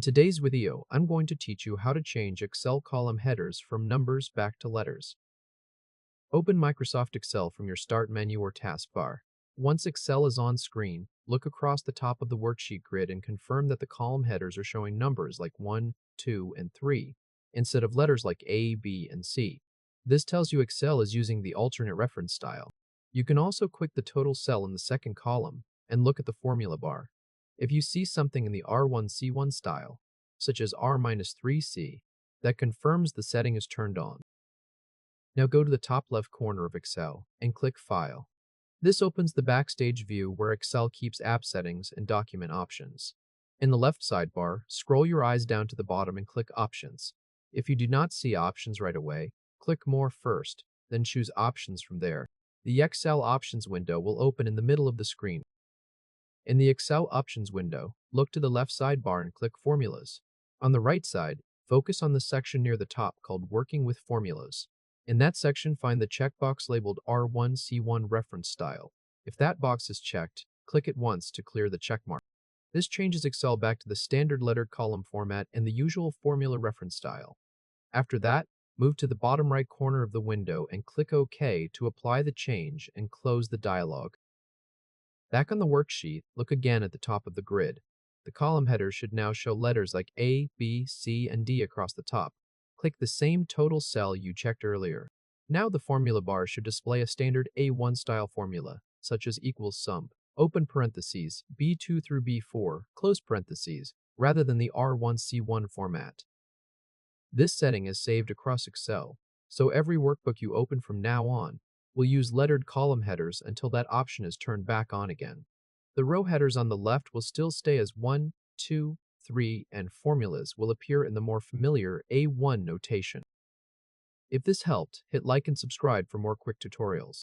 In today's video, I'm going to teach you how to change Excel column headers from numbers back to letters. Open Microsoft Excel from your Start menu or taskbar. Once Excel is on screen, look across the top of the worksheet grid and confirm that the column headers are showing numbers like 1, 2, and 3, instead of letters like A, B, and C. This tells you Excel is using the alternate reference style. You can also click the total cell in the second column and look at the formula bar. If you see something in the R1C1 style, such as R-3C, that confirms the setting is turned on. Now go to the top left corner of Excel and click File. This opens the Backstage view where Excel keeps app settings and document options. In the left sidebar, scroll your eyes down to the bottom and click Options. If you do not see Options right away, click More first, then choose Options from there. The Excel Options window will open in the middle of the screen. In the Excel Options window, look to the left sidebar and click Formulas. On the right side, focus on the section near the top called Working with Formulas. In that section, find the checkbox labeled R1C1 reference style. If that box is checked, click it once to clear the checkmark. This changes Excel back to the standard lettered column format and the usual formula reference style. After that, move to the bottom right corner of the window and click OK to apply the change and close the dialog. Back on the worksheet, look again at the top of the grid. The column headers should now show letters like A, B, C, and D across the top. Click the same total cell you checked earlier. Now the formula bar should display a standard A1 style formula, such as equals sum, open parentheses, B2 through B4, close parentheses, rather than the R1C1 format. This setting is saved across Excel, so every workbook you open from now on will use lettered column headers until that option is turned back on again. The row headers on the left will still stay as 1, 2, 3, and formulas will appear in the more familiar A1 notation. If this helped, hit like and subscribe for more quick tutorials.